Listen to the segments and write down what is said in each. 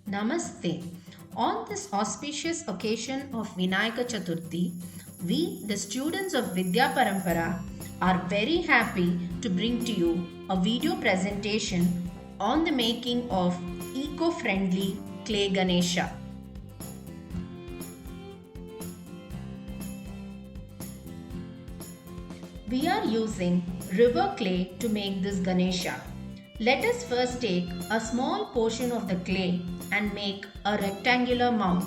Namaste. On this auspicious occasion of Vinayaka Chaturthi, we, the students of Vidyaparampara, are very happy to bring to you a video presentation on the making of eco-friendly clay Ganesha. We are using river clay to make this Ganesha. Let us first take a small portion of the clay and make a rectangular mound.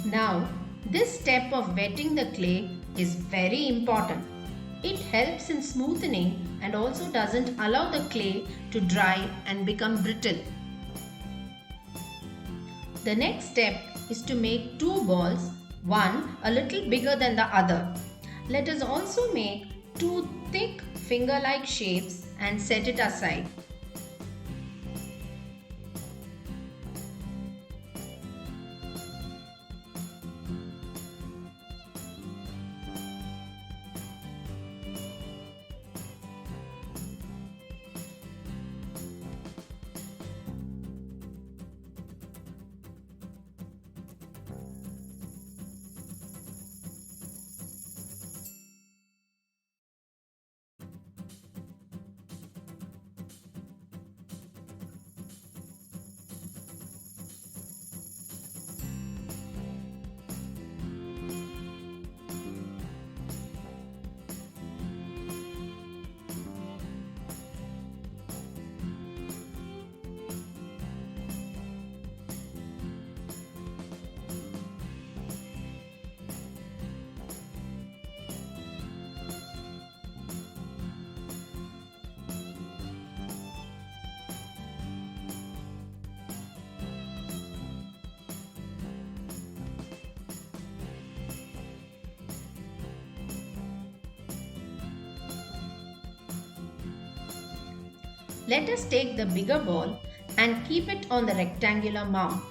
Now, this step of wetting the clay is very important. It helps in smoothing and also doesn't allow the clay to dry and become brittle. The next step is to make two balls, one a little bigger than the other. Let us also make two thick finger-like shapes and set it aside. Let us take the bigger ball and keep it on the rectangular mound.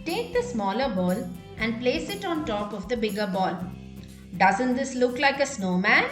Take the smaller ball and place it on top of the bigger ball. Doesn't this look like a snowman?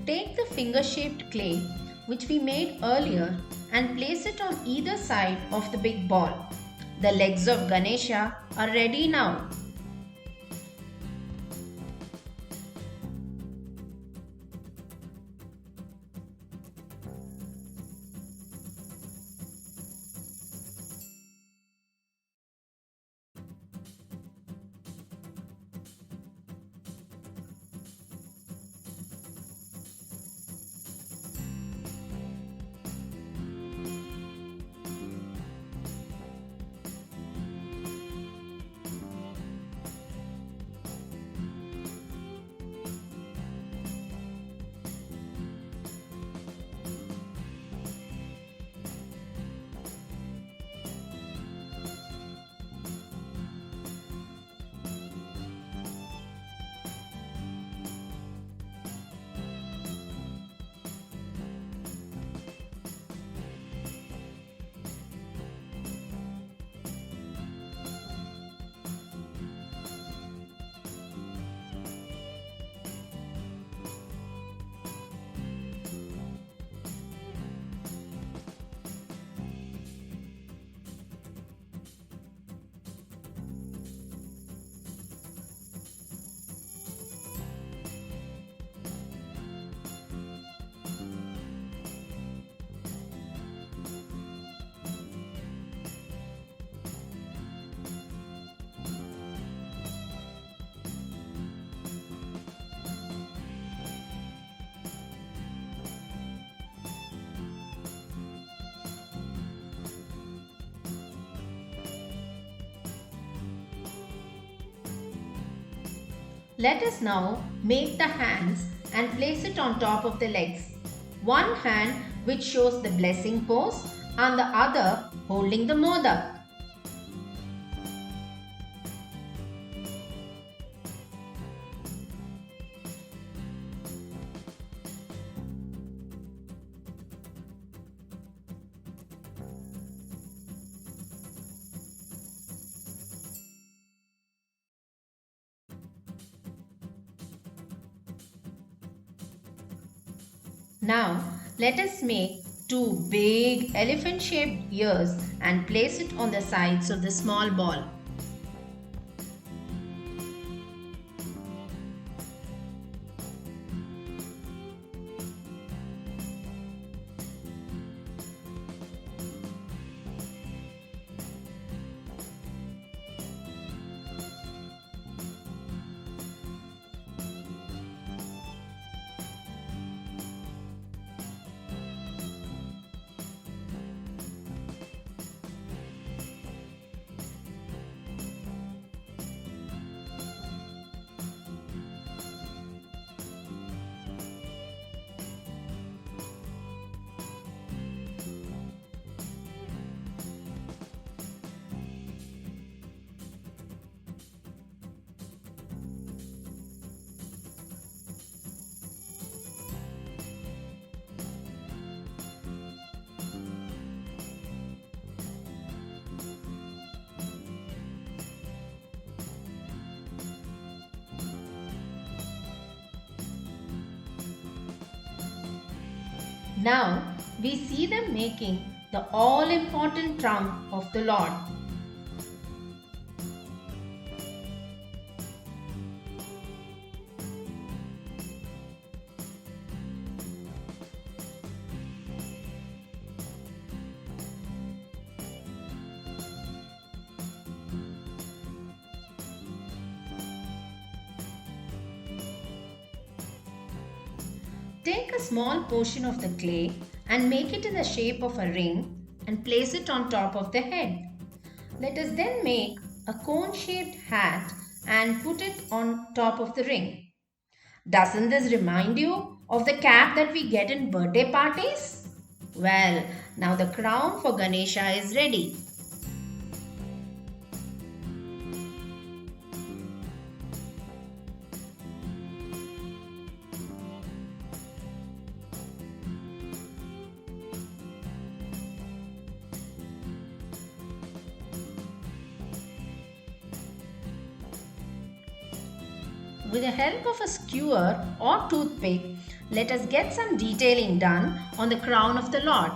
Take the finger-shaped clay which we made earlier and place it on either side of the big ball. The legs of Ganesha are ready now. Let us now make the hands and place it on top of the legs. One hand which shows the blessing pose and the other holding the modak. Now, let us make two big elephant-shaped ears and place it on the sides of the small ball. Now we see them making the all-important trunk of the Lord. Take a small portion of the clay and make it in the shape of a ring and place it on top of the head. Let us then make a cone-shaped hat and put it on top of the ring. Doesn't this remind you of the cap that we get in birthday parties? Well, now the crown for Ganesha is ready. With the help of a skewer or toothpick, let us get some detailing done on the crown of the Lord.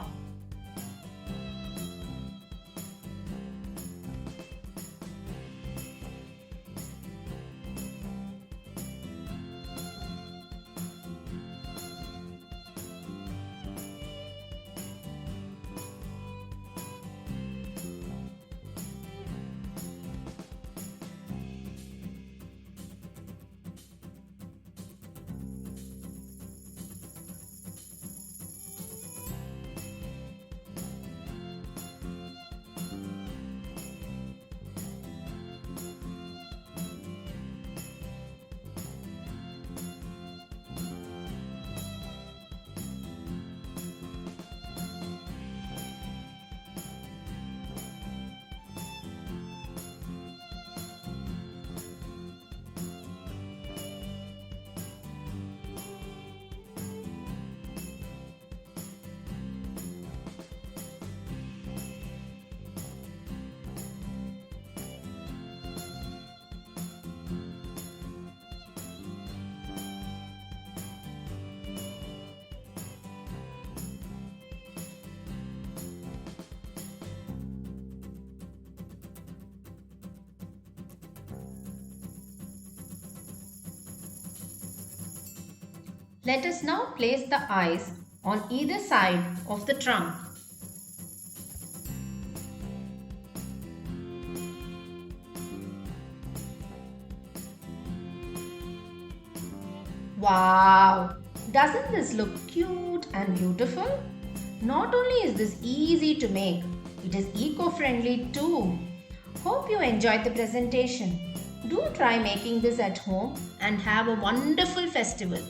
Let us now place the eyes on either side of the trunk. Wow! Doesn't this look cute and beautiful? Not only is this easy to make, it is eco-friendly too. Hope you enjoyed the presentation. Do try making this at home and have a wonderful festival.